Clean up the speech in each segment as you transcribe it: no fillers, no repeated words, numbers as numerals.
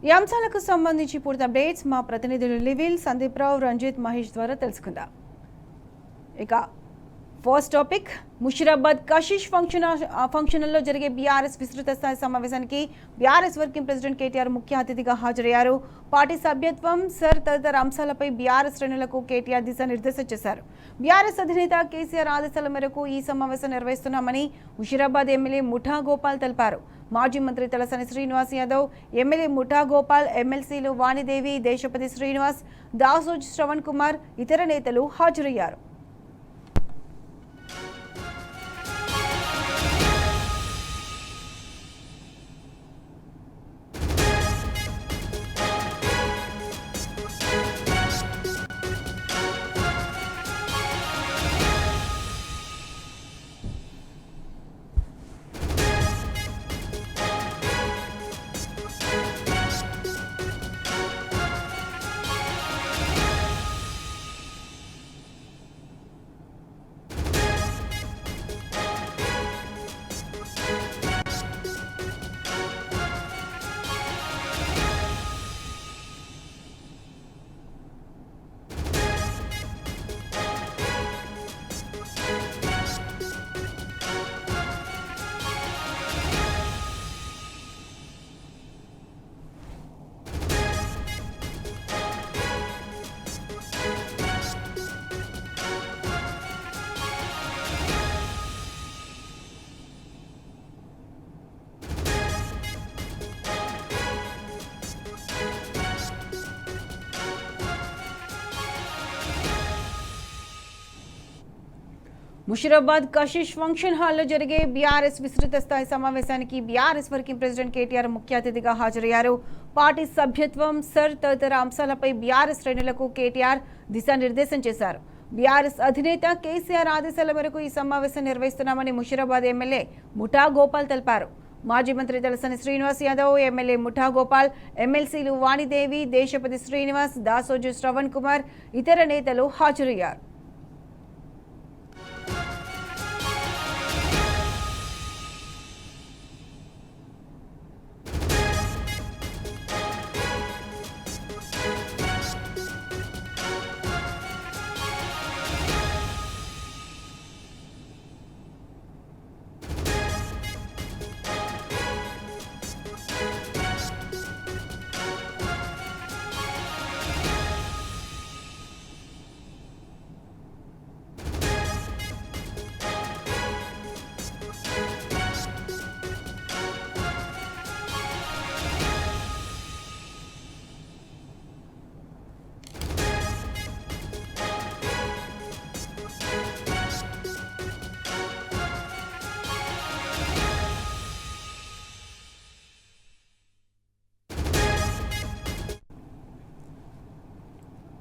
ఈ అంశాలకు సంబంధించి పూర్తి అప్డేట్స్ మా ప్రతినిధులు లివిల్, సందీప్ రావు, రంజిత్, మహేష్ ద్వారా తెలుసుకుందాం. ఇక ఫస్ట్ టాపిక్, ముషీరాబాద్ కషిష్ ఫంక్షన్లో జరిగే బీఆర్ఎస్ విస్తృత స్థాయి సమావేశానికి బీఆర్ఎస్ వర్కింగ్ ప్రెసిడెంట్ కేటీఆర్ ముఖ్య అతిథిగా హాజరయ్యారు. పార్టీ సభ్యత్వం, సర్ తదితర అంశాలపై బీఆర్ఎస్ శ్రేణులకు కేటీఆర్ దిశానిర్దేశం చేశారు. బీఆర్ఎస్ అధినేత కేసీఆర్ ఆదేశాల మేరకు ఈ సమావేశం నిర్వహిస్తున్నామని ముషీరాబాద్ ఎమ్మెల్యే ముఠా గోపాల్ తెలిపారు. మాజీ మంత్రి తలసాని శ్రీనివాస్ యాదవ్, ఎమ్మెల్యే ముఠా గోపాల్, ఎమ్మెల్సీలు వాణిదేవి, దేశపతి శ్రీనివాస్, దాసోజు శ్రవణ్ కుమార్, ఇతర నేతలు హాజరయ్యారు. ముషీరాబాద్ కషిష్ ఫంక్షన్ హాల్లో జరిగే బీఆర్ఎస్ విస్తృత స్థాయి సమావేశానికి బీఆర్ఎస్ వర్కింగ్ ప్రెసిడెంట్ కేటీఆర్ ముఖ్య అతిథిగా హాజరయ్యారు. పార్టీ సభ్యత్వం, సర్ తదితర అంశాలపై బీఆర్ఎస్ శ్రేణులకు కేటీఆర్ దిశానిర్దేశం చేశారు. బీఆర్ఎస్ అధినేత కేసీఆర్ ఆదేశాల మేరకు ఈ సమావేశం నిర్వహిస్తున్నామని ముషీరాబాద్ ఎమ్మెల్యే ముఠా గోపాల్ తెలిపారు. మాజీ మంత్రి తలసాని శ్రీనివాస్ యాదవ్, ఎమ్మెల్యే ముఠా గోపాల్, ఎమ్మెల్సీలు వాణిదేవి, దేశపతి శ్రీనివాస్, దాసోజు శ్రవణ్ కుమార్, ఇతర నేతలు హాజరయ్యారు.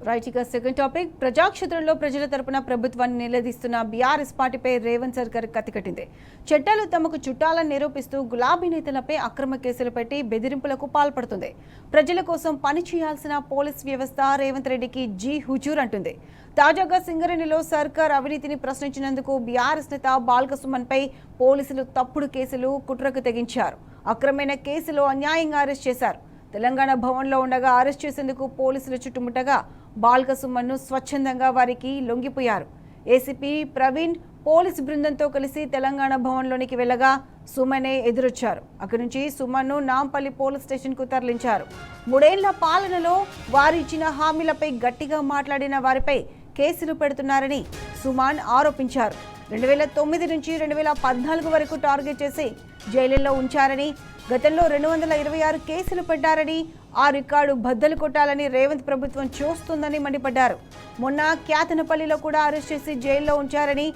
రైట్, ఇక సెకండ్ టాపిక్, ప్రజాక్షేత్రంలో ప్రజల తరపున ప్రభుత్వాన్ని నిలదీస్తున్న బీఆర్ఎస్ పార్టీపై రేవంత్ సర్కార్ కత్తికట్టింది. చట్టాలు తమకు చుట్టాలని నిరూపిస్తూ గులాబీ నేతలపై అక్రమ కేసులు పెట్టి బెదిరింపులకు పాల్పడుతుంది. ప్రజల కోసం పని చేయాల్సిన పోలీస్ వ్యవస్థ రేవంత్ రెడ్డికి జీ హుజూర్ అంటుంది. తాజాగా సింగరేణిలో సర్కార్ అవినీతిని ప్రశ్నించినందుకు బీఆర్ఎస్ నేత బాల్క పై పోలీసులు తప్పుడు కేసులు కుట్రకు తెగించారు. అక్రమైన కేసులో అన్యాయంగా అరెస్ట్ చేశారు. తెలంగాణ భవన్లో ఉండగా అరెస్ట్ చేసేందుకు పోలీసులు చుట్టుముట్టగా బాల్క సుమన్ను స్వచ్ఛందంగా వారికి లొంగిపోయారు. ఏసీపీ ప్రవీణ్ పోలీసు బృందంతో కలిసి తెలంగాణ భవన్లోనికి వెళ్లగా సుమనే ఎదురొచ్చారు. అక్కడి నుంచి సుమన్ను నాంపల్లి పోలీస్ స్టేషన్కు తరలించారు. 3 ఏళ్ల పాలనలో వారు ఇచ్చిన హామీలపై గట్టిగా మాట్లాడిన వారిపై కేసులు పెడుతున్నారని సుమన్ ఆరోపించారు. 2009 నుంచి 2014 వరకు టార్గెట్ చేసి జైలులో ఉంచారని, గతంలో 226 కేసులు పెట్టారని, ఆ రికార్డు బద్దలు కొట్టాలని రేవంత్ ప్రభుత్వం చూస్తుందని మండిపడ్డారు. మొన్న క్యాతనపల్లిలో కూడా అరెస్ట్ చేసి జైల్లో ఉంచారని,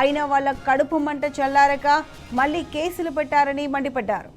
అయినా వాళ్ళ కడుపు మంట చల్లారక మళ్లీ కేసులు పెట్టారని మండిపడ్డారు.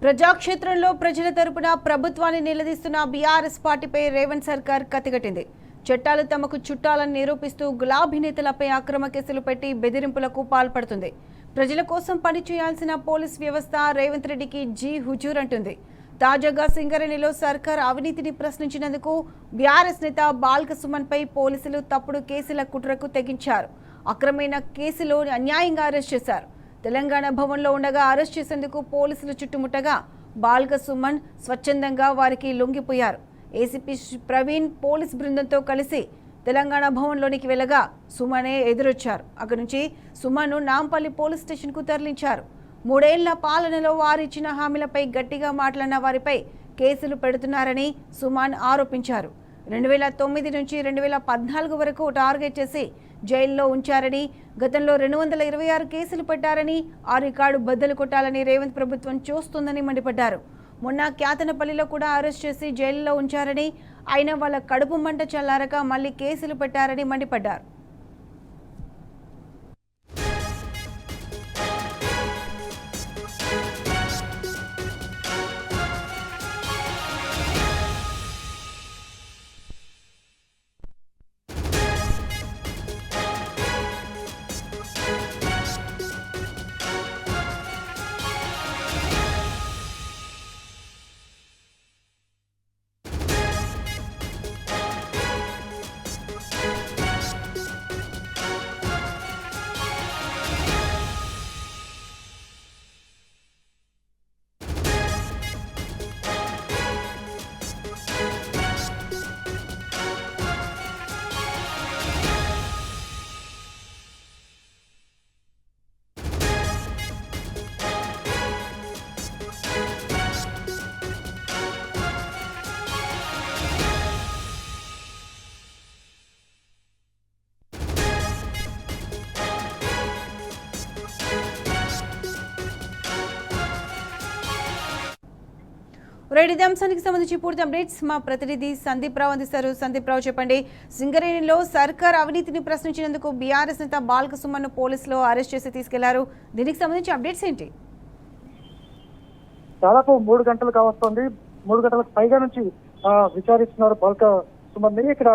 ప్రజాక్షేత్రంలో ప్రజల తరపున ప్రభుత్వాన్ని నిలదీస్తున్న బీఆర్ఎస్ పార్టీపై రేవంత్ సర్కార్ కత్తిగట్టింది. చట్టాలు తమకు చుట్టాలని నిరూపిస్తూ గులాబీ నేతలపై అక్రమ కేసులు పెట్టి బెదిరింపులకు పాల్పడుతుంది. ప్రజల కోసం పనిచేయాల్సిన పోలీస్ వ్యవస్థ రేవంత్ రెడ్డికి జీ హుజూర్ అంటుంది. తాజాగా సింగరేణిలో సర్కార్ అవినీతిని ప్రశ్నించినందుకు బీఆర్ఎస్ నేత బాల్క సుమన్ పై పోలీసులు తప్పుడు కేసుల కుట్రకు తెగించారు. అక్రమైన కేసులో అన్యాయంగా అరెస్ట్ చేశారు. తెలంగాణ భవన్లో ఉండగా అరెస్ట్ చేసేందుకు పోలీసులు చుట్టుముట్టగా బాల్క సుమన్ స్వచ్ఛందంగా వారికి లొంగిపోయారు. ఏసీపీ ప్రవీణ్ పోలీస్ బృందంతో కలిసి తెలంగాణ భవన్లోనికి వెళ్ళగా సుమనే ఎదురొచ్చారు. అక్కడి నుంచి సుమన్ను నాంపల్లి పోలీస్ స్టేషన్కు తరలించారు. 3 ఏళ్ల పాలనలో వారు ఇచ్చిన హామీలపై గట్టిగా మాట్లాడిన వారిపై కేసులు పెడుతున్నారని సుమన్ ఆరోపించారు. 2009 నుంచి 2014 వరకు టార్గెట్ చేసి జైల్లో ఉంచారని, గతంలో 226 కేసులు పెట్టారని, ఆ రికార్డు బద్దలు కొట్టాలని రేవంత్ ప్రభుత్వం చూస్తుందని మండిపడ్డారు. మొన్న క్యాతనపల్లిలో కూడా అరెస్ట్ చేసి జైల్లో ఉంచారని, అయినా వాళ్ళ కడుపు మంట చల్లారక మళ్లీ కేసులు పెట్టారని మండిపడ్డారు. ఇదే అంశానికి సంబంధించి పూర్తి అప్డేట్స్ మా ప్రతినిధి సందీప్ రావు అందిస్తారు. సందీప్ రావు, చెప్పండి. సింగరేణిలో సర్కార్ అవినీతిని ప్రశ్నించినందుకు బీఆర్ఎస్ నేత బాల్క సుమన్ పోలీసులు అరెస్ట్ చేసి తీసుకెళ్లారు. దీనికి సంబంధించి అప్డేట్స్ ఏంటి? దాదాపు 3 గంటలు కావస్తోంది. 3 గంటలకు పైగా నుంచి విచారిస్తున్నారు బాల్క సుమన్ ని. ఇక్కడ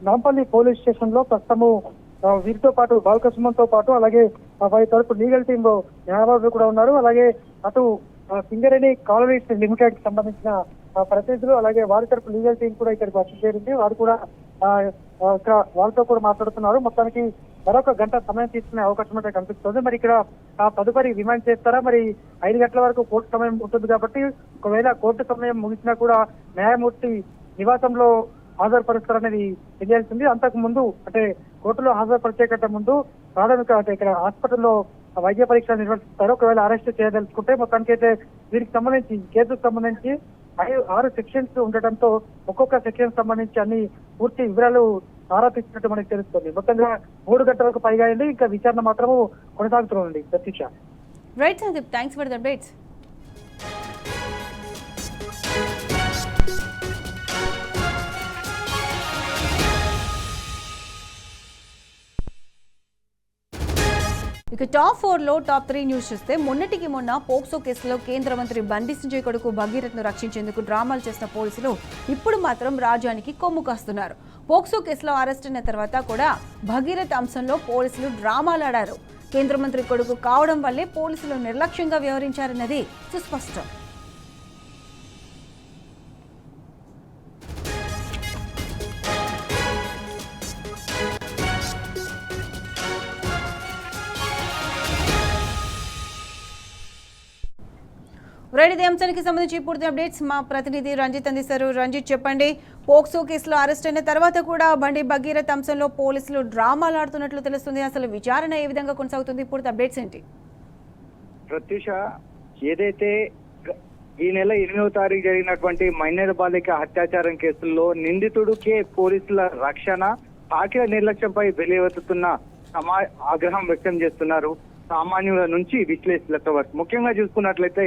నాంపల్లి పోలీస్ స్టేషన్ లో ప్రస్తుతము వీరితో పాటు బాల్క సుమన్ తో పాటు అలాగే వారి తరపు లీగల్ టీమ్ న్యాయవాదులు కూడా ఉన్నారు. అలాగే అటు సింగరేణి కాలనీస్ లిమిటెడ్ కి సంబంధించిన ప్రతినిధులు అలాగే వారి తరపు లీగల్ టీం కూడా ఇక్కడికి వచ్చి చేరింది. వారు కూడా ఇక్కడ వాళ్ళతో కూడా మాట్లాడుతున్నారు. మొత్తానికి మరొక గంట సమయం తీసుకునే అవకాశం అయితే కనిపిస్తుంది. మరి ఇక్కడ తదుపరి రిమాండ్ చేస్తారా? మరి 5 గంటల వరకు కోర్టు సమయం ఉంటుంది కాబట్టి ఒకవేళ కోర్టు సమయం ముగిసినా కూడా న్యాయమూర్తి నివాసంలో హాజరుపరుస్తారనేది తెలియాల్సింది. అంతకు ముందు అంటే కోర్టులో హాజరుపరిచే కంటే ముందు ప్రాథమిక అంటే ఇక్కడ హాస్పిటల్లో వైద్య పరీక్షలు నిర్వహిస్తారు. ఒకవేళ అరెస్ట్ చేయదలుచుకుంటే మొత్తానికి అయితే వీరికి సంబంధించి కేసుకు సంబంధించి 6 సెక్షన్స్ ఉండటంతో ఒక్కొక్క సెక్షన్ సంబంధించి అన్ని పూర్తి వివరాలు ఆరోపిస్తున్నట్టు మనకు తెలుస్తుంది. మొత్తంగా 3 గంటలకు పైగా అయింది. ఇంకా విచారణ మాత్రము కొనసాగుతుంది. Prateeksha. Right Sandeep, thanks for the updates. ఇక టాప్ 4లో టాప్ 3 న్యూస్ చూస్తే మొన్నటికి మొన్న పోక్సో కేసులో కేంద్ర మంత్రి బండి సంజయ్ కొడుకు భగీరథ్ను రక్షించేందుకు డ్రామాలు చేసిన పోలీసులు ఇప్పుడు మాత్రం రాజ్యానికి కొమ్ము కాస్తున్నారు. పోక్సో కేసులో అరెస్ట్ అయిన తర్వాత కూడా భగీరథ్ అంశంలో పోలీసులు డ్రామాలు ఆడారు. కేంద్ర మంత్రి కొడుకు కావడం వల్లే పోలీసులు నిర్లక్ష్యంగా వ్యవహరించారన్నది సుస్పష్టం. ఇదే అంశానికి సంబంధించి పూర్తి అప్డేట్స్ మా ప్రతినిధి రంజిత్ అందిస్తారు. రంజిత్, చెప్పండి. పోక్సో కేసులో అరెస్ట్ అయిన తర్వాత కూడా బండి భగీరథ్ అంశంలో పోలీసులు డ్రామాలు ఆడుతున్నట్లు తెలుస్తుంది. అసలు విచారణ ఏ విధంగా కొనసాగుతుంది? పూర్తి అప్డేట్స్ ఏంటి? ప్రత్యూష, ఏదైతే ఈ నెల 8వ తారీఖు జరిగినటువంటి మైనర్ బాలిక అత్యాచారం కేసుల్లో నిందితుడికే పోలీసుల రక్షణ, పార్టీల నిర్లక్ష్యంపై వెలివెత్తుతున్న ఆగ్రహం వ్యక్తం చేస్తున్నారు సామాన్యుల నుంచి విశ్లేషకుల వరకు. ముఖ్యంగా చూసుకున్నట్లయితే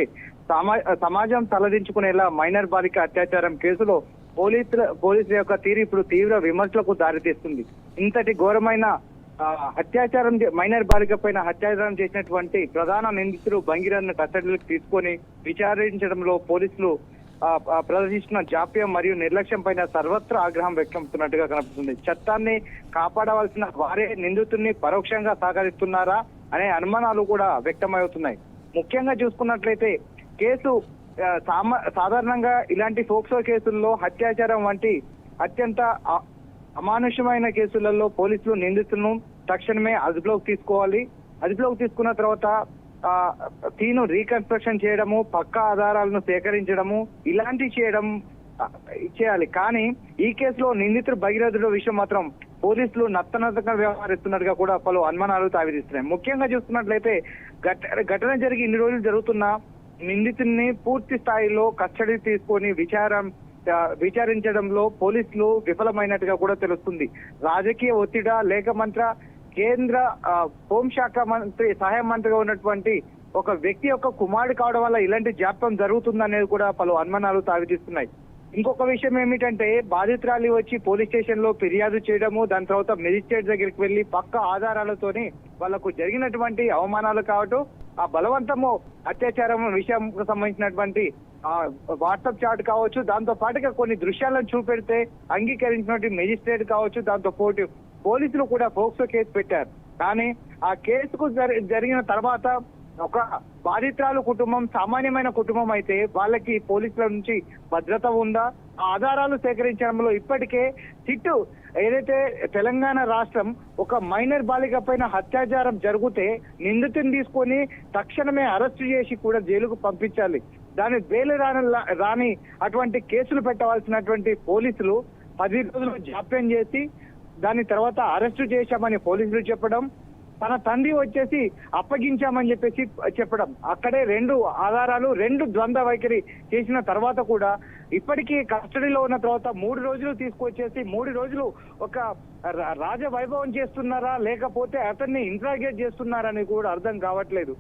సమాజం తలదించుకునేలా మైనర్ బాలిక అత్యాచారం కేసులో పోలీసుల యొక్క తీరు ఇప్పుడు తీవ్ర విమర్శలకు దారితీస్తుంది. ఇంతటి ఘోరమైన మైనర్ బాలిక పైన అత్యాచారం చేసినటువంటి ప్రధాన నిందితుడు భంగిరన్న కస్టడీలోకి తీసుకొని విచారించడంలో పోలీసులు ప్రదర్శిస్తున్న జాప్యం మరియు నిర్లక్ష్యం పైన సర్వత్రా ఆగ్రహం వ్యక్తమవుతున్నట్టుగా కనిపిస్తుంది. చట్టాన్ని కాపాడవలసిన వారే నిందితుడిని పరోక్షంగా సహకరిస్తున్నారా అనే అనుమానాలు కూడా వ్యక్తమవుతున్నాయి. ముఖ్యంగా చూసుకున్నట్లయితే కేసు సాధారణంగా ఇలాంటి ఫోక్సో కేసుల్లో అత్యాచారం వంటి అత్యంత అమానుషమైన కేసులలో పోలీసులు నిందితులను తక్షణమే అదుపులోకి తీసుకోవాలి. అదుపులోకి తీసుకున్న తర్వాత సీను రీకన్స్ట్రక్షన్ చేయడము, పక్కా ఆధారాలను సేకరించడము ఇలాంటివి చేయాలి. కానీ ఈ కేసులో నిందితుడు భగీరథుడు విషయం మాత్రం పోలీసులు నత్తనత్తగా వ్యవహరిస్తున్నట్టుగా కూడా పలు అనుమానాలు తావిస్తున్నాయి. ముఖ్యంగా చూసుకున్నట్లయితే ఘటన జరిగి ఇన్ని రోజులు జరుగుతున్న నిందితుడిని పూర్తి స్థాయిలో కస్టడీ తీసుకొని విచారించడంలో పోలీసులు విఫలమైనట్టుగా కూడా తెలుస్తుంది. రాజకీయ ఒత్తిడా లేక కేంద్ర హోంశాఖ మంత్రి సహాయ మంత్రిగా ఉన్నటువంటి ఒక వ్యక్తి యొక్క కుమారుడు కావడం వల్ల ఇలాంటి జాప్యం జరుగుతుందనేది కూడా పలు అనుమానాలు తావిస్తున్నాయి. ఇంకొక విషయం ఏమిటంటే బాధితురాలి వచ్చి పోలీస్ స్టేషన్ లో ఫిర్యాదు చేయడము, దాని తర్వాత మెజిస్ట్రేట్ దగ్గరికి వెళ్లి పక్క ఆధారాలతోని వాళ్లకు జరిగినటువంటి అవమానాలు కావటం, ఆ బలవంతము అత్యాచారం విషయంకు సంబంధించినటువంటి వాట్సాప్ చాట్ కావచ్చు, దాంతో పాటుగా కొన్ని దృశ్యాలను చూపెడితే అంగీకరించినటువంటి మెజిస్ట్రేట్ కావచ్చు, దాంతో పాటు పోలీసులు కూడా పోక్సో కేసు పెట్టారు. కానీ ఆ కేసుకు జరిగిన తర్వాత ఒక బాధితురాలు కుటుంబం సామాన్యమైన కుటుంబం అయితే వాళ్ళకి పోలీసుల నుంచి భద్రత ఉందా? ఆధారాలు సేకరించడంలో ఇప్పటికే సిట్టు ఏదైతే తెలంగాణ రాష్ట్రం ఒక మైనర్ బాలిక పైన అత్యాచారం జరిగితే నిందితుని తీసుకొని తక్షణమే అరెస్టు చేసి కూడా జైలుకు పంపించాలి. దాని బెయిల్ రాని అటువంటి కేసులు పెట్టవలసినటువంటి పోలీసులు 10 రోజులు జాప్యం చేసి దాని తర్వాత అరెస్టు చేశామని పోలీసులు చెప్పడం, తన తండ్రి వచ్చేసి అప్పగించామని చెప్పడం, అక్కడే 2 ఆధారాలు 2 ద్వంద్వ వైఖరి చేసిన తర్వాత కూడా ఇప్పటికీ కస్టడీలో ఉన్న తర్వాత 3 రోజులు తీసుకొచ్చేసి 3 రోజులు ఒక రాజ వైభవం చేస్తున్నారా లేకపోతే అతన్ని ఇంట్రాగేట్ చేస్తున్నారని కూడా అర్థం కావట్లేదు.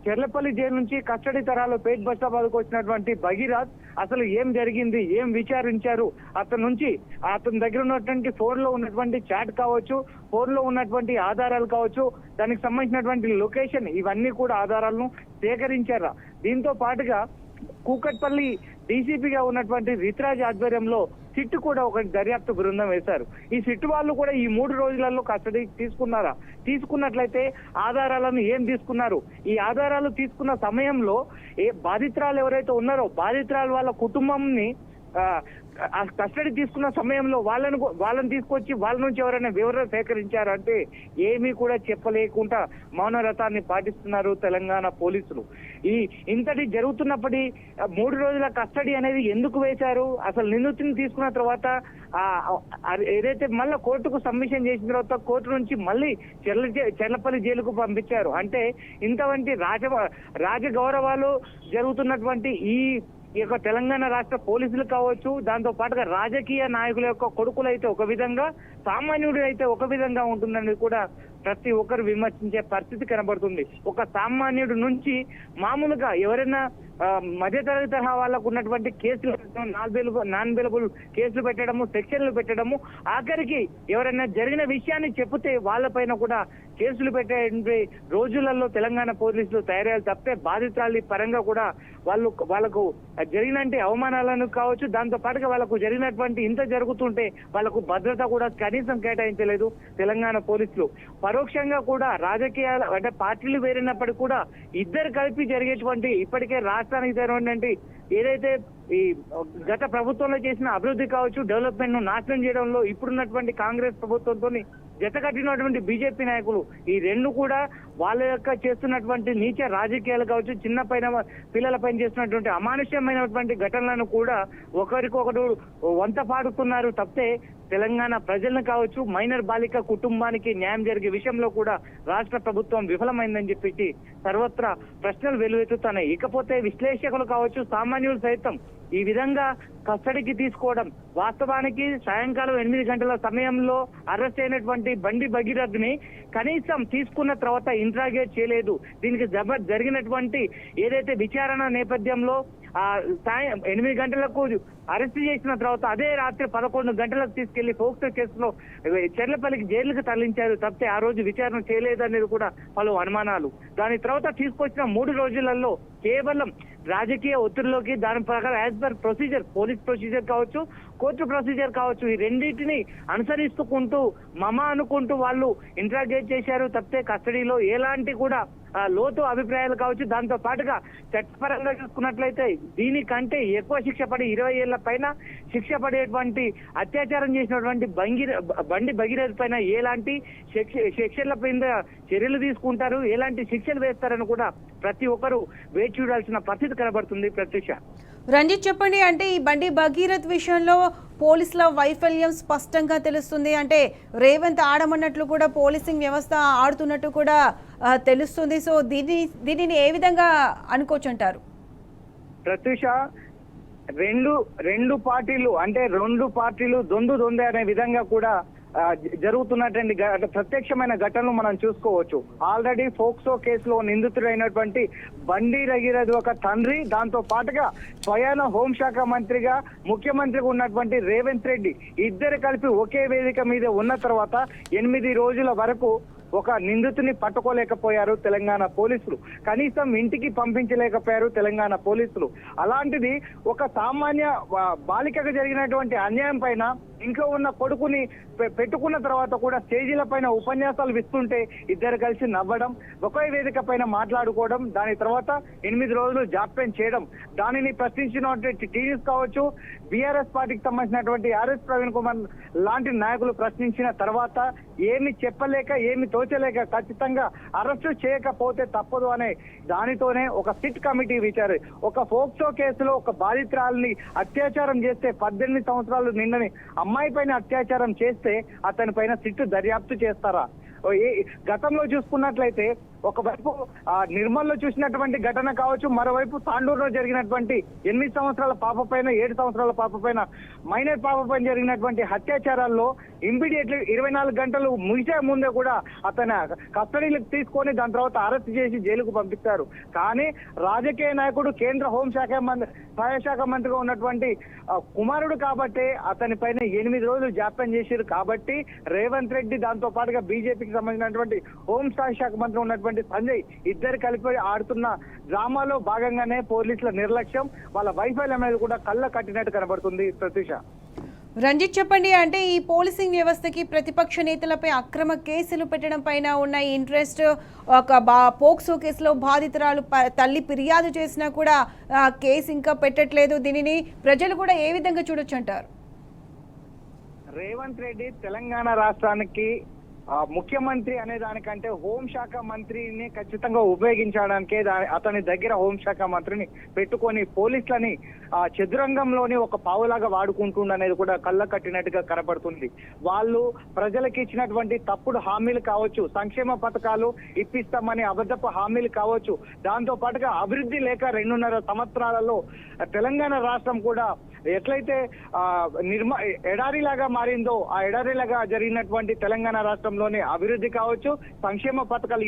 చెర్లపల్లి జైలు నుంచి కస్టడీ తరాలు పేట్ బస్టాబాద్కు వచ్చినటువంటి భగీరథ్ అసలు ఏం జరిగింది, ఏం విచారించారు, అతని దగ్గర ఉన్నటువంటి ఫోన్ లో ఉన్నటువంటి చాట్ కావచ్చు, ఫోన్ లో ఉన్నటువంటి ఆధారాలు కావచ్చు, దానికి సంబంధించినటువంటి లొకేషన్ ఇవన్నీ కూడా ఆధారాలను సేకరించారా? దీంతో పాటుగా కూకట్పల్లి డీసీపీగా ఉన్నటువంటి రిత్రాజ్ ఆధ్వర్యంలో సిట్టు కూడా ఒక దర్యాప్తు బృందం వేశారు. ఈ సిట్టు వాళ్ళు కూడా ఈ 3 రోజులలో కస్టడీ తీసుకున్నారా? తీసుకున్నట్లయితే ఆధారాలను ఏం తీసుకున్నారు? ఈ ఆధారాలు తీసుకున్న సమయంలో బాధితురాలు ఎవరైతే ఉన్నారో బాధితురాలు వాళ్ళ కుటుంబంని కస్టడీ తీసుకున్న సమయంలో వాళ్ళని తీసుకొచ్చి వాళ్ళ నుంచి ఎవరైనా వివరాలు సేకరించారు అంటే ఏమీ కూడా చెప్పలేకుండా మౌనవ్రతాన్ని పాటిస్తున్నారు తెలంగాణ పోలీసులు. ఇంతటి జరుగుతున్నప్పటి 3 రోజుల కస్టడీ అనేది ఎందుకు వేశారు? అసలు నిందితుని తీసుకున్న తర్వాత ఏదైతే మళ్ళీ కోర్టుకు సబ్మిషన్ చేసిన తర్వాత కోర్టు నుంచి మళ్ళీ చెర్లపల్లి జైలుకు పంపించారు అంటే ఇంతవంటి రాజగౌరవాలు జరుగుతున్నటువంటి ఈ యొక్క తెలంగాణ రాష్ట్ర పోలీసులు కావచ్చు, దాంతో పాటుగా రాజకీయ నాయకుల యొక్క కొడుకులు అయితే ఒక విధంగా, సామాన్యుడు అయితే ఒక విధంగా ఉంటుందని కూడా ప్రతి ఒక్కరు విమర్శించే పరిస్థితి కనబడుతుంది. ఒక సామాన్యుడు నుంచి మామూలుగా ఎవరైనా మధ్యతరగతి తరహా వాళ్ళకు ఉన్నటువంటి కేసులు నాన్ బెయిలబుల్ కేసులు పెట్టడము, సెక్షన్లు పెట్టడము, ఆఖరికి ఎవరైనా జరిగిన విషయాన్ని చెబితే వాళ్ళపైన కూడా కేసులు పెట్టే రోజులలో తెలంగాణ పోలీసులు తయారయ్యారు తప్పితే బాధితురాలి పరంగా కూడా వాళ్ళకు జరిగినటువంటి అవమానాలను కావచ్చు, దాంతో పాటుగా వాళ్ళకు జరిగినటువంటి ఇంత జరుగుతుంటే వాళ్ళకు భద్రత కూడా కనీసం కేటాయించలేదు తెలంగాణ పోలీసులు. పరోక్షంగా కూడా రాజకీయాలు అంటే పార్టీలు వేరినప్పటికీ కూడా ఇద్దరు కలిపి జరిగేటువంటి ఇప్పటికే రాష్ట్రానికి జరిగినటువంటి ఏదైతే ఈ గత ప్రభుత్వంలో చేసిన అభివృద్ధి కావచ్చు, డెవలప్మెంట్ ను నాశనం చేయడంలో ఇప్పుడున్నటువంటి కాంగ్రెస్ ప్రభుత్వంతో జత కట్టినటువంటి బీజేపీ నాయకులు ఈ 2 కూడా వాళ్ళ యొక్క చేస్తున్నటువంటి నీచ రాజకీయాలు కావచ్చు, పిల్లల పైన చేస్తున్నటువంటి అమానుష్యమైనటువంటి ఘటనలను కూడా ఒకరికొకరు వంత పాడుతున్నారు తప్పితే తెలంగాణ ప్రజలను కావచ్చు, మైనర్ బాలిక కుటుంబానికి న్యాయం జరిగే విషయంలో కూడా రాష్ట్ర ప్రభుత్వం విఫలమైందని చెప్పేసి సర్వత్రా ప్రశ్నలు వెలువెత్తుతున్నాయి. ఇకపోతే విశ్లేషకులు కావచ్చు, సామాన్యులు సైతం ఈ విధంగా కస్టడీకి తీసుకోవడం, వాస్తవానికి సాయంకాలం 8 గంటల సమయంలో అరెస్ట్ అయినటువంటి బండి భగీరథ్ ని కనీసం తీసుకున్న తర్వాత ఇంట్రాగేట్ చేయలేదు. దీనికి జరిగినటువంటి ఏదైతే విచారణ నేపథ్యంలో 8 గంటలకు అరెస్ట్ చేసిన తర్వాత అదే రాత్రి 11 గంటలకు తీసుకెళ్లి పోక్సో కేసులో చెర్లపల్లికి జైలుకు తరలించారు తప్పితే ఆ రోజు విచారణ చేయలేదనేది కూడా పలు అనుమానాలు. దాని తర్వాత తీసుకొచ్చిన 3 రోజులలో కేవలం రాజకీయ ఒత్తిడిలోకి దాని ప్రకారం as per procedure, police procedure కావచ్చు, కోర్టు ప్రొసీజర్ కావచ్చు, ఈ రెండింటిని అనుసరిస్తుకుంటూ అనుకుంటూ వాళ్ళు ఇంట్రాగేట్ చేశారు తప్పితే కస్టడీలో ఎలాంటి కూడా లోతు అభిప్రాయాలు కావచ్చు. దాంతో పాటుగా చట్టపరంగా చూసుకున్నట్లయితే దీనికంటే ఎక్కువ శిక్ష పడి 20 ఏళ్ల పైన శిక్ష పడేటువంటి అత్యాచారం చేసినటువంటి బండి భగీరథ పైన ఎలాంటి శిక్షల పైన చర్యలు తీసుకుంటారు, ఎలాంటి శిక్షలు వేస్తారని కూడా ప్రతి ఒక్కరూ వేచి చూడాల్సిన పరిస్థితి కనబడుతుంది. ప్రత్యూష, రంజిత్ చెప్పండి, అంటే ఈ బండి భగీరథ్ విషయంలో పోలీసుల వైఫల్యం స్పష్టంగా తెలుస్తుంది. అంటే రేవంత్ ఆడమన్నట్లు కూడా పోలీసింగ్ వ్యవస్థ ఆడుతున్నట్టు కూడా తెలుస్తుంది. సో దీనిని ఏ విధంగా అనుకోవచ్చు అంటారు? ప్రత్యూష, రెండు పార్టీలు దొందే అనే విధంగా కూడా జరుగుతున్నటువంటి ప్రత్యక్షమైన ఘటనలు మనం చూసుకోవచ్చు. ఆల్రెడీ ఫోక్సో కేసులో నిందితుడైనటువంటి బండి భగీరథ్ ఒక తండ్రి, దాంతో పాటుగా స్వయాన హోంశాఖ మంత్రిగా ముఖ్యమంత్రిగా ఉన్నటువంటి రేవంత్ రెడ్డి ఇద్దరు కలిపి ఒకే వేదిక మీద ఉన్న తర్వాత 8 రోజుల వరకు ఒక నిందితుని పట్టుకోలేకపోయారు తెలంగాణ పోలీసులు, కనీసం ఇంటికి పంపించలేకపోయారు తెలంగాణ పోలీసులు. అలాంటిది ఒక సామాన్య బాలికకు జరిగినటువంటి అన్యాయం పైన ఇంట్లో ఉన్న కొడుకుని పెట్టుకున్న తర్వాత కూడా స్టేజీల పైన ఉపన్యాసాలు ఇస్తుంటే ఇద్దరు కలిసి నవ్వడం, ఒకే వేదిక పైన మాట్లాడుకోవడం, దాని తర్వాత 8 రోజులు జాప్యం చేయడం, దానిని ప్రశ్నించినటువంటి టీవీస్ కావచ్చు, బీఆర్ఎస్ పార్టీకి సంబంధించినటువంటి ఆర్ఎస్ ప్రవీణ్ కుమార్ లాంటి నాయకులు ప్రశ్నించిన తర్వాత ఏమి చెప్పలేక ఏమి తోచలేక ఖచ్చితంగా అరెస్టు చేయకపోతే తప్పదు అనే దానితోనే ఒక సిట్ కమిటీ విచారణ, ఒక ఫోక్సో కేసులో ఒక బాధితురాలని అత్యాచారం చేస్తే 18 సంవత్సరాలు నిండని అమ్మాయి పైన అత్యాచారం చేస్తే అతని పైన సిట్టు దర్యాప్తు చేస్తారా? గతంలో చూసుకున్నట్లయితే ఒకవైపు నిర్మల్లో చూసినటువంటి ఘటన కావచ్చు, మరోవైపు తాండూరులో జరిగినటువంటి 8 సంవత్సరాల పాప పైన 7 సంవత్సరాల పాప పైన మైనర్ పాప పైన జరిగినటువంటి అత్యాచారాల్లో ఇమ్మీడియట్లీ 24 గంటలు ముగిసే ముందే కూడా అతను కస్టడీలకు తీసుకొని దాని తర్వాత అరెస్ట్ చేసి జైలుకు పంపిస్తారు. కానీ రాజకీయ నాయకుడు, కేంద్ర హోంశాఖ సహాయశాఖ మంత్రిగా ఉన్నటువంటి కుమారుడు కాబట్టి అతని పైన 8 రోజులు జాప్యం చేశారు. కాబట్టి రేవంత్ రెడ్డి, దాంతో పాటుగా బీజేపీకి సంబంధించినటువంటి హోంశాఖ మంత్రి ఉన్నటువంటి సంజయ్ ఇద్దరు కలిపి ఆడుతున్న డ్రామాలో భాగంగానే పోలీసుల నిర్లక్ష్యం, వాళ్ళ వైఫల్యం అనేది కూడా కళ్ళ కట్టినట్టు కనబడుతుంది. ప్రత్యూష, రంజిత్ చెప్పండి, అంటే ఈ పోలీసింగ్ వ్యవస్థకి ప్రతిపక్ష నేతలపై అక్రమ కేసులు పెట్టడం పైన ఉన్న ఇంట్రెస్ట్, ఒక పోక్సో కేసులో బాధితురాలు తల్లి ఫిర్యాదు చేసినా కూడా కేసు ఇంకా పెట్టట్లేదు, దీనిని ప్రజలు కూడా ఏ విధంగా చూడొచ్చు అంటారు? రేవంత్ రెడ్డి తెలంగాణ రాష్ట్రానికి ముఖ్యమంత్రి అనే దానికంటే హోంశాఖ మంత్రిని ఖచ్చితంగా ఉపయోగించడానికే అతని దగ్గర హోంశాఖ మంత్రిని పెట్టుకొని పోలీసులని చదురంగంలోని ఒక పావులాగా వాడుకుంటుండనేది కూడా కళ్ళ కట్టినట్టుగా కనపడుతుంది. వాళ్ళు ప్రజలకు ఇచ్చినటువంటి తప్పుడు హామీలు కావచ్చు, సంక్షేమ పథకాలు ఇప్పిస్తామని అబద్ధపు హామీలు కావచ్చు, దాంతో పాటుగా అభివృద్ధి లేక 2.5 సంవత్సరాలలో తెలంగాణ రాష్ట్రం కూడా ఎట్లయితే ఎడారిలాగా మారిందో ఆ ఎడారిలాగా జరిగినటువంటి తెలంగాణ రాష్ట్రంలోని అభివృద్ధి కావచ్చు, సంక్షేమ పథకాలు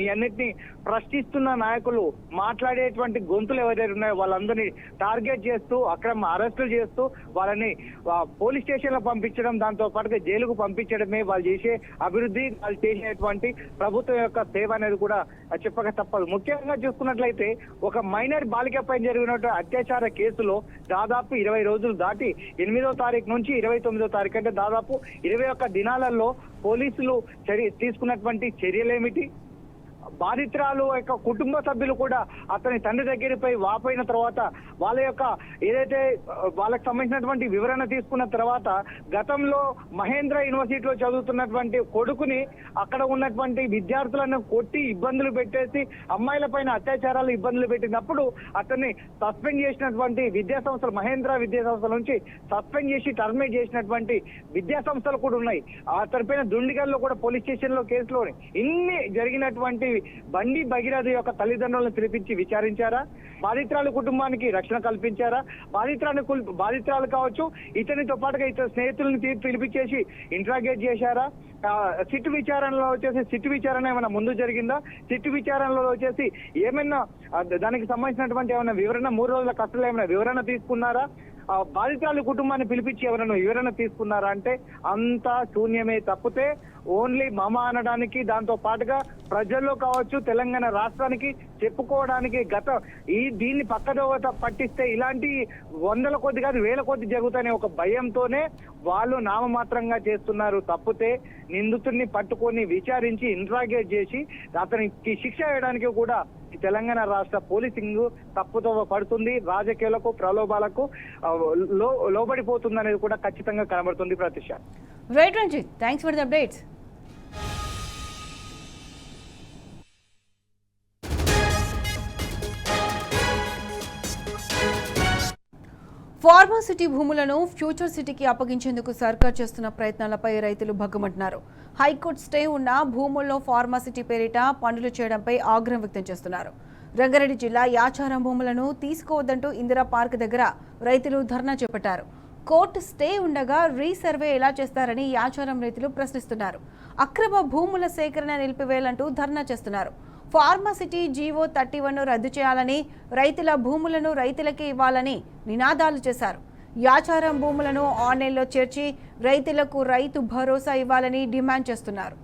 ఇవన్నిటిని ప్రశ్నిస్తున్న నాయకులు మాట్లాడేటువంటి గొంతులు ఎవరైతే ఉన్నాయో వాళ్ళందరినీ టార్గెట్ చేస్తూ అక్రమ అరెస్టులు చేస్తూ వాళ్ళని పోలీస్ స్టేషన్ లో పంపించడం, దాంతో పాటుగా జైలుకు పంపించడమే వాళ్ళు చేసే అభివృద్ధి, వాళ్ళు చేసేటువంటి ప్రభుత్వం యొక్క సేవ అనేది కూడా చెప్పక తప్పదు. ముఖ్యంగా చూసుకున్నట్లయితే ఒక మైనర్ బాలికపై జరిగినటువంటి అత్యాచార కేసులో దాదాపు 20 రోజులు దాటి 8వ తారీఖు నుంచి 29వ తారీఖు అంటే దాదాపు 21 దినాలలో పోలీసులు తీసుకున్నటువంటి చర్యలేమిటి? బాధితురాలు యొక్క కుటుంబ సభ్యులు కూడా అతని తండ్రి దగ్గరపై వాపోయిన తర్వాత వాళ్ళ యొక్క ఏదైతే వాళ్ళకి సంబంధించినటువంటి వివరణ తీసుకున్న తర్వాత గతంలో మహేంద్ర యూనివర్సిటీలో చదువుతున్నటువంటి కొడుకుని అక్కడ ఉన్నటువంటి విద్యార్థులను కొట్టి ఇబ్బందులు పెట్టేసి అమ్మాయిల పైన అత్యాచారాలు ఇబ్బందులు పెట్టినప్పుడు అతన్ని సస్పెండ్ చేసినటువంటి విద్యా సంస్థలు, మహేంద్ర విద్యా సంస్థల నుంచి సస్పెండ్ చేసి టర్మినేట్ చేసినటువంటి విద్యా సంస్థలు కూడా ఉన్నాయి. అతని పైన దుండిగల్లో కూడా పోలీస్ స్టేషన్ లో కేసులో ఇన్ని జరిగినటువంటి బండి భగీరథ యొక్క తల్లిదండ్రులను పిలిపించి విచారించారా? బాధితురాలు కుటుంబానికి రక్షణ కల్పించారా? బాధితురాలు కావచ్చు, ఇతనితో పాటుగా ఇతర స్నేహితులను పిలిపించేసి ఇంట్రాగేట్ చేశారా? సిట్ విచారణలో వచ్చేసి సిట్ విచారణ ఏమైనా ముందు జరిగిందా? సిట్ విచారణలో వచ్చేసి ఏమైనా దానికి సంబంధించినటువంటి ఏమైనా వివరణ, 3 రోజుల కస్టడీలో ఏమైనా వివరణ తీసుకున్నారా? బాధితురాలి కుటుంబాన్ని పిలిపించి ఎవరైనా వివరణ తీసుకున్నారా అంటే అంతా శూన్యమే తప్పితే ఓన్లీ మమ అనడానికి, దాంతో పాటుగా ప్రజల్లో కావచ్చు తెలంగాణ రాష్ట్రానికి చెప్పుకోవడానికి దీన్ని పక్కదోవ పట్టిస్తే ఇలాంటి వందల కొద్ది కాదు వేల కొద్ది జరుగుతాయనే ఒక భయంతోనే వాళ్ళు నామమాత్రంగా చేస్తున్నారు తప్పితే నిందితుడిని పట్టుకొని విచారించి ఇంట్రాగేట్ చేసి అతనికి శిక్ష వేయడానికి కూడా తెలంగాణ రాష్ట్ర పోలీసింగ్ తప్పుదోవ పడుతుంది, రాజకీయాలకు ప్రలోభాలకు లోబడిపోతుంది అనేది కూడా ఖచ్చితంగా కనబడుతుంది. Pratishta right Ranjith, thanks for the updates. Pharma City భూములను ఫ్యూచర్ సిటీకి అప్పగించేందుకు సర్కార్ చేస్తున్న ప్రయత్నాలపై రైతులు భగ్గుమంటున్నారు. హైకోర్టు స్టే ఉన్న భూముల్లో ఫార్మాసిటీ పేరిట పనులు చేయడంపై ఆగ్రహం వ్యక్తం చేస్తున్నారు. రంగారెడ్డి జిల్లా యాచారం భూములను తీసుకోవద్దంటూ ఇందిరా పార్క్ దగ్గర రైతులు ధర్నా చేపట్టారు. కోర్టు స్టే ఉండగా రీసర్వే ఎలా చేస్తారని యాచారం రైతులు ప్రశ్నిస్తున్నారు. అక్రమ భూముల సేకరణ నిలిపివేయాలంటూ ధర్నా చేస్తున్నారు. ఫార్మాసిటీ జీవో 31 రద్దు చేయాలని, రైతుల భూములను రైతులకే ఇవ్వాలని నినాదాలు చేశారు. యాచారం భూములను ఆన్లైన్లో చేర్చి రైతులకు రైతు భరోసా ఇవ్వాలని డిమాండ్ చేస్తున్నారు.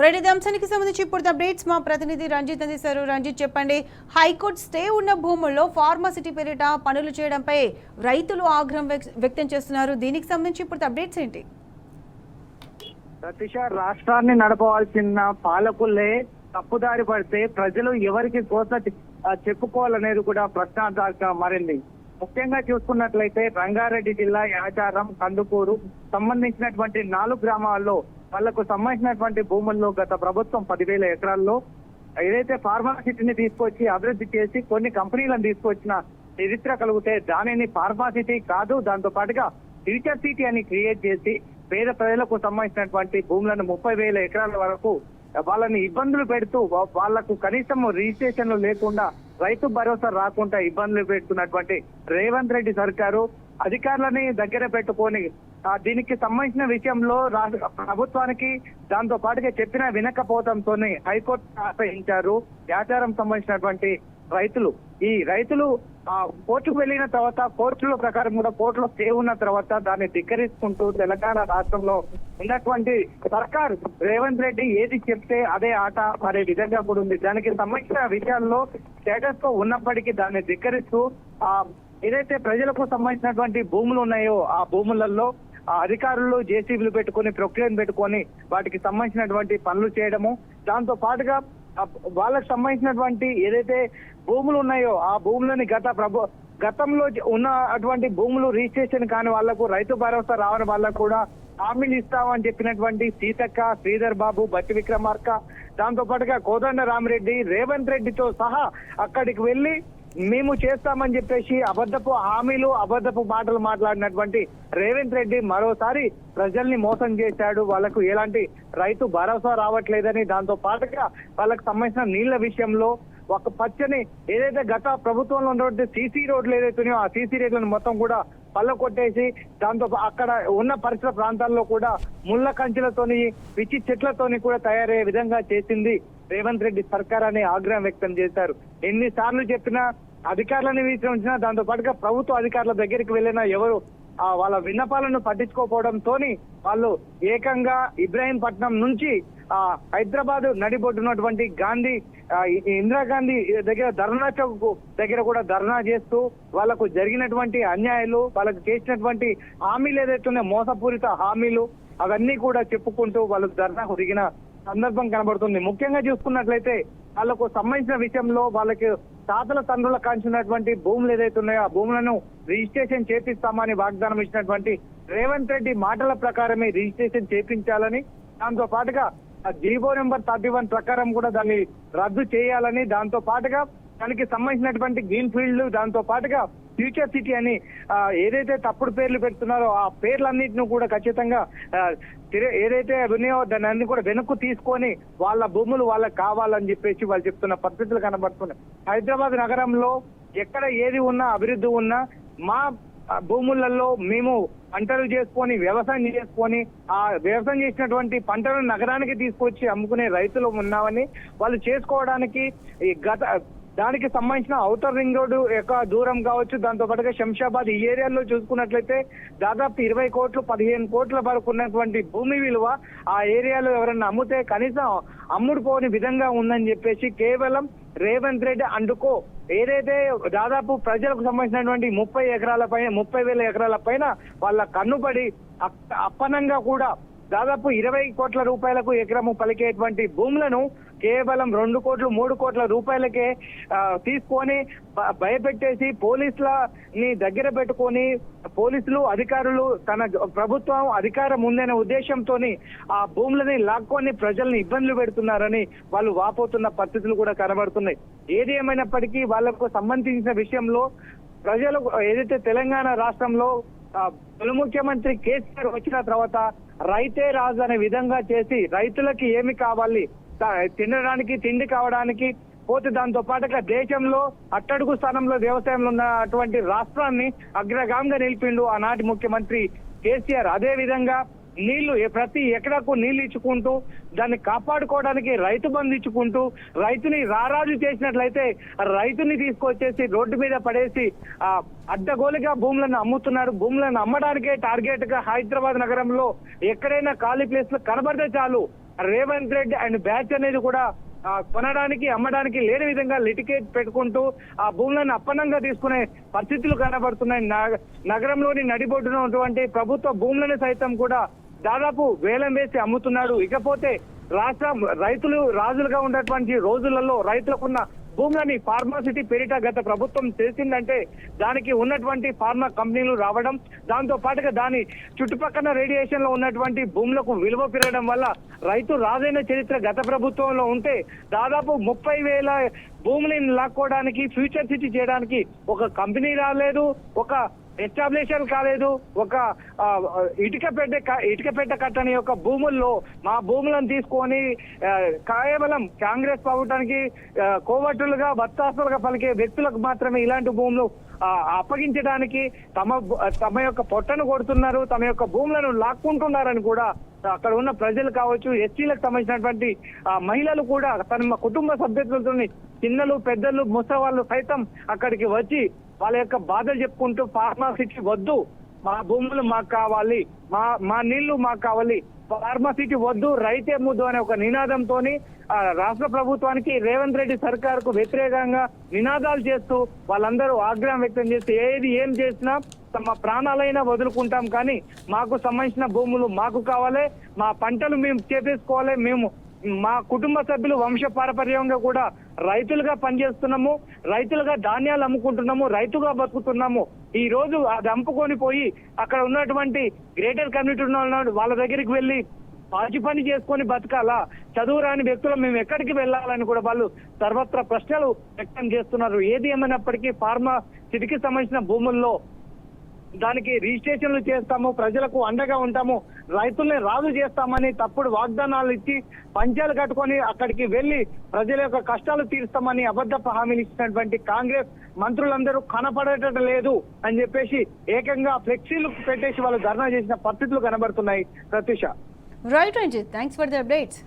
రెడ్డి అంశానికి సంబంధించి ఇప్పుడు అప్డేట్స్ మా ప్రతినిధి రంజిత్ అందిస్తారు. రంజిత్, చెప్పండి, హైకోర్టు స్టే ఉన్న భూముల్లో ఫార్మాసిటీ పేరిట పనులు చేయడంపై రైతులు ఆగ్రహం వ్యక్తం చేస్తున్నారు. దీనికి సంబంధించి ఇప్పుడు అప్డేట్స్ ఏంటి? ప్రతిష, రాష్ట్రాన్ని నడపవలసిన పాలకులే తప్పుదారి పడితే ప్రజలు ఎవరికి కోస చెప్పుకోవాలనేది కూడా ప్రశ్నార్థకంగా మారింది. ముఖ్యంగా చూసుకున్నట్లయితే రంగారెడ్డి జిల్లా యాచారం, కందుకూరు సంబంధించినటువంటి 4 గ్రామాల్లో వాళ్లకు సంబంధించినటువంటి భూముల్లో గత ప్రభుత్వం 10,000 ఎకరాల్లో ఏదైతే ఫార్మాసిటీని తీసుకొచ్చి అభివృద్ధి చేసి కొన్ని కంపెనీలను తీసుకొచ్చిన చరిత్ర కలిగితే దానిని ఫార్మాసిటీ కాదు, దాంతో పాటుగా ఫ్యూచర్ సిటీ అని క్రియేట్ చేసి పేద ప్రజలకు సంబంధించినటువంటి భూములను 30,000 ఎకరాల వరకు వాళ్ళని ఇబ్బందులు పెడుతూ వాళ్లకు కనీసం రిజిస్ట్రేషన్లు లేకుండా రైతు భరోసా రాకుండా ఇబ్బందులు పెడుతున్నటువంటి రేవంత్ రెడ్డి సర్కారు అధికారులని దగ్గర పెట్టుకొని దీనికి సంబంధించిన విషయంలో ప్రభుత్వానికి దాంతో పాటుగా చెప్పిన వినకపోవడంతోనే హైకోర్టు ఆశ్రయించారు యాచారం సంబంధించినటువంటి రైతులు. ఈ రైతులు కోర్టుకు వెళ్ళిన తర్వాత కోర్టుల ప్రకారం కూడా కోర్టులో స్టే ఉన్న తర్వాత దాన్ని ధిక్కరించుకుంటూ తెలంగాణ రాష్ట్రంలో ఉన్నటువంటి సర్కారు రేవంత్ రెడ్డి ఏది చెప్తే అదే ఆట అనే విధంగా కూడా ఉంది. దానికి సంబంధించిన విషయాల్లో స్టేటస్ తో ఉన్నప్పటికీ దాన్ని ధిక్కరిస్తూ ఏదైతే ప్రజలకు సంబంధించినటువంటి భూములు ఉన్నాయో ఆ భూములలో అధికారులు జేసీబీలు పెట్టుకొని ప్రొక్లేన్ పెట్టుకొని వాటికి సంబంధించినటువంటి పనులు చేయడము, దాంతో పాటుగా వాళ్ళకు సంబంధించినటువంటి ఏదైతే భూములు ఉన్నాయో ఆ భూములని గతంలో ఉన్న అటువంటి భూములు రిజిస్ట్రేషన్ కాని వాళ్లకు రైతు భరోసా రావని వాళ్ళకు కూడా హామీలు ఇస్తామని చెప్పినటువంటి సీతక్క, శ్రీధర్ బాబు, బట్టి విక్రమార్క, దాంతో పాటుగా కోదండ రామిరెడ్డి, రేవంత్ రెడ్డితో సహా అక్కడికి వెళ్లి మేము చేస్తామని చెప్పేసి అబద్ధపు హామీలు, అబద్ధపు మాటలు మాట్లాడినటువంటి రేవంత్ రెడ్డి మరోసారి ప్రజల్ని మోసం చేశాడు. వాళ్ళకు ఎలాంటి రైతు భరోసా రావట్లేదని, దాంతో పాటుగా వాళ్ళకు సంబంధించిన నీళ్ల విషయంలో ఒక పచ్చని ఏదైతే గత ప్రభుత్వంలో ఉన్నటువంటి సీసీ రోడ్లు ఏదైతున్నాయో ఆ సీసీ రోడ్లను మొత్తం కూడా పళ్ళ కొట్టేసి దాంతో అక్కడ ఉన్న పరిసర ప్రాంతాల్లో కూడా ముళ్ళ కంచెలతోని, పిచ్చి చెట్లతోని కూడా తయారయ్యే విధంగా చేసింది రేవంత్ రెడ్డి సర్కార్ అని ఆగ్రహం వ్యక్తం చేశారు. ఎన్నిసార్లు చెప్పినా అధికారులను విశ్రమించినా దాంతో పాటుగా ప్రభుత్వ అధికారుల దగ్గరికి వెళ్ళినా ఎవరు వాళ్ళ విన్నపాలను పట్టించుకోకపోవడంతో వాళ్ళు ఏకంగా ఇబ్రాహీంపట్నం నుంచి హైదరాబాద్ నడిబొడ్డున్నటువంటి ఇందిరాగాంధీ దగ్గర ధర్నా చౌక్ దగ్గర కూడా ధర్నా చేస్తూ వాళ్ళకు జరిగినటువంటి అన్యాయాలు, వాళ్ళకు చేసినటువంటి హామీలు ఏదైతే మోసపూరిత హామీలు అవన్నీ కూడా చెప్పుకుంటూ వాళ్ళకు ధర్నాకు దిగిన సందర్భం కనబడుతుంది. ముఖ్యంగా చూసుకున్నట్లయితే వాళ్ళకు సంబంధించిన విషయంలో వాళ్ళకి తాతల తండ్రుల కాంచినటువంటి భూములు ఏదైతే ఉన్నాయో ఆ భూములను రిజిస్ట్రేషన్ చేపిస్తామని వాగ్దానం ఇచ్చినటువంటి రేవంత్ రెడ్డి మాటల ప్రకారమే రిజిస్ట్రేషన్ చేపించాలని, దాంతో పాటుగా జీవో నెంబర్ 31 ప్రకారం కూడా దాన్ని రద్దు చేయాలని, దాంతో పాటుగా దానికి సంబంధించినటువంటి గ్రీన్ ఫీల్డ్, దాంతో పాటుగా ఫ్యూచర్ సిటీ అని ఏదైతే తప్పుడు పేర్లు పెడుతున్నారో ఆ పేర్లన్నింటినీ కూడా ఖచ్చితంగా ఏదైతే ఉన్నాయో దాన్ని అన్ని కూడా వెనక్కు తీసుకొని వాళ్ళ భూములు వాళ్ళకి కావాలని చెప్పేసి వాళ్ళు చెప్తున్న పరిస్థితులు కనబడుతున్నాయి. హైదరాబాద్ నగరంలో ఎక్కడ ఏది ఉన్నా అభివృద్ధి ఉన్నా మా భూములలో మేము పంటలు చేసుకొని వ్యవసాయం చేసుకొని ఆ వ్యవసాయం చేసినటువంటి పంటలను నగరానికి తీసుకొచ్చి అమ్ముకునే రైతులు ఉన్నామని వాళ్ళు చేసుకోవడానికి ఈ దానికి సంబంధించిన ఔటర్ రింగ్ రోడ్డు యొక్క దూరం కావచ్చు, దాంతో పాటుగా శంషాబాద్ ఈ ఏరియాలో చూసుకున్నట్లయితే దాదాపు 20 కోట్లు 15 కోట్ల వరకు ఉన్నటువంటి భూమి విలువ ఆ ఏరియాలో ఎవరన్నా అమ్మితే కనీసం అమ్ముడుపోని విధంగా ఉందని చెప్పేసి కేవలం రేవంత్ రెడ్డి అండుకో ఏదైతే దాదాపు ప్రజలకు సంబంధించినటువంటి 30,000 ఎకరాల పైన వాళ్ళ కన్నుబడి అప్పనంగా కూడా దాదాపు 20 కోట్ల రూపాయలకు ఎకరము పలికేటువంటి భూములను కేవలం 2 కోట్లు 3 కోట్ల రూపాయలకే తీసుకొని భయపెట్టేసి పోలీసులని దగ్గర పెట్టుకొని పోలీసులు అధికారులు తన ప్రభుత్వం అధికారం ఉందనే ఉద్దేశంతో ఆ భూములని లాక్కొని ప్రజల్ని ఇబ్బందులు పెడుతున్నారని వాళ్ళు వాపోతున్న పరిస్థితులు కూడా కనబడుతున్నాయి. ఏది ఏమైనప్పటికీ వాళ్లకు సంబంధించిన విషయంలో ప్రజలు ఏదైతే తెలంగాణ రాష్ట్రంలో తొలి ముఖ్యమంత్రి కేసీఆర్ వచ్చిన తర్వాత రైతే రాజు అనే విధంగా చేసి రైతులకి ఏమి కావాలి, తినడానికి తిండి కావడానికి పోతే దాంతో పాటుగా దేశంలో అట్టడుగు స్థానంలో వ్యవసాయంలో ఉన్నటువంటి రాష్ట్రాన్ని అగ్రగామిగా నిలిపిండు ఆనాటి ముఖ్యమంత్రి కేసీఆర్. అదే విధంగా నీళ్లు ప్రతి ఎకరాకు నీళ్లు ఇచ్చుకుంటూ దాన్ని కాపాడుకోవడానికి రైతు బంధు ఇచ్చుకుంటూ రైతుని రారాజు చేసినట్లయితే రైతుని తీసుకొచ్చేసి రోడ్డు మీద పడేసి అడ్డగోలుగా భూములను అమ్ముతున్నారు. భూములను అమ్మడానికే టార్గెట్ గా హైదరాబాద్ నగరంలో ఎక్కడైనా ఖాళీ ప్లేస్ లో కనబడితే చాలు రేవంత్ రెడ్డి అండ్ బ్యాచ్ అనేది కూడా కొనడానికి అమ్మడానికి లేని విధంగా లిటికేట్ పెట్టుకుంటూ ఆ భూములను అప్పనంగా తీసుకునే పరిస్థితులు కనబడుతున్నాయి. నగరంలోని నడిబొడ్డున ఉన్నటువంటి ప్రభుత్వ భూములను సైతం కూడా దాదాపు వేలం వేసి అమ్ముతున్నాడు. ఇకపోతే రైతులు రాజులుగా ఉన్నటువంటి రోజులలో రైతులకున్న భూములని ఫార్మాసిటీ పేరిట గత ప్రభుత్వం చేసిందంటే దానికి ఉన్నటువంటి ఫార్మా కంపెనీలు రావడం, దాంతో పాటుగా దాని చుట్టుపక్కల రేడియేషన్ లో ఉన్నటువంటి భూములకు విలువ పెరగడం వల్ల రైతు రాజైన చరిత్ర గత ప్రభుత్వంలో ఉంటే దాదాపు 30,000 భూములను లాక్కోవడానికి ఫ్యూచర్ సిటీ చేయడానికి ఒక కంపెనీ రాలేదు, ఒక ఎస్టాబ్లిషన్ కాలేదు, ఒక ఇటుకపెట్ట కట్టని యొక్క భూముల్లో మా భూములను తీసుకొని కేవలం కాంగ్రెస్ ప్రభుత్వానికి కోవట్టులుగా బత్తాసులుగా పలికే వ్యక్తులకు మాత్రమే ఇలాంటి భూములు అప్పగించడానికి తమ యొక్క పొట్టను కొడుతున్నారు, తమ యొక్క భూములను లాక్కుంటున్నారని కూడా అక్కడ ఉన్న ప్రజలు కావచ్చు, ఎస్టీలకు సంబంధించినటువంటి మహిళలు కూడా తమ కుటుంబ సభ్యులతో చిన్నలు పెద్దలు ముసవాళ్ళు సైతం అక్కడికి వచ్చి వాళ్ళ యొక్క బాధలు చెప్పుకుంటూ ఫార్మాసిటీ వద్దు, మా భూములు మాకు కావాలి, మా నీళ్లు మాకు కావాలి, ఫార్మాసిటీ వద్దు, రైతే ముద్దు అనే ఒక నినాదంతో రాష్ట్ర ప్రభుత్వానికి రేవంత్ రెడ్డి సర్కార్కు వ్యతిరేకంగా నినాదాలు చేస్తూ వాళ్ళందరూ ఆగ్రహం వ్యక్తం చేస్తూ ఏం చేసినా తమ ప్రాణాలైనా వదులుకుంటాం కానీ మాకు సంబంధించిన భూములు మాకు కావాలి, మా పంటలు మేము చేపేసుకోవాలి, మేము మా కుటుంబ సభ్యులు వంశపారపర్యంగా కూడా రైతులుగా పనిచేస్తున్నాము, రైతులుగా ధాన్యాలు అమ్ముకుంటున్నాము, రైతుగా బతుకుతున్నాము. ఈ రోజు అది అమ్ముకొని పోయి అక్కడ ఉన్నటువంటి గ్రేటర్ కమ్యూనిటీ ఉన్న వాళ్ళ దగ్గరికి వెళ్ళి పాచి పని చేసుకొని బతకాలా, చదువు రాని వ్యక్తులు మేము ఎక్కడికి వెళ్ళాలని కూడా వాళ్ళు సర్వత్రా ప్రశ్నలు వ్యక్తం చేస్తున్నారు. ఏది ఏమైనప్పటికీ ఫార్మా సిటీకి సంబంధించిన భూముల్లో దానికి రిజిస్ట్రేషన్లు చేస్తాము, ప్రజలకు అండగా ఉంటాము, రైతుల్ని రాజు చేస్తామని తప్పుడు వాగ్దానాలు ఇచ్చి పంచాలు కట్టుకొని అక్కడికి వెళ్లి ప్రజల యొక్క కష్టాలు తీరుస్తామని అబద్ధపు హామీలు ఇచ్చినటువంటి కాంగ్రెస్ మంత్రులందరూ కనపడటం లేదు అని చెప్పేసి ఏకంగా ఫ్లెక్సీలు పెట్టేసి వాళ్ళు ధర్నా చేసిన పరిస్థితులు కనబడుతున్నాయి. Pratyusha. Right Ranjith, thanks for the updates.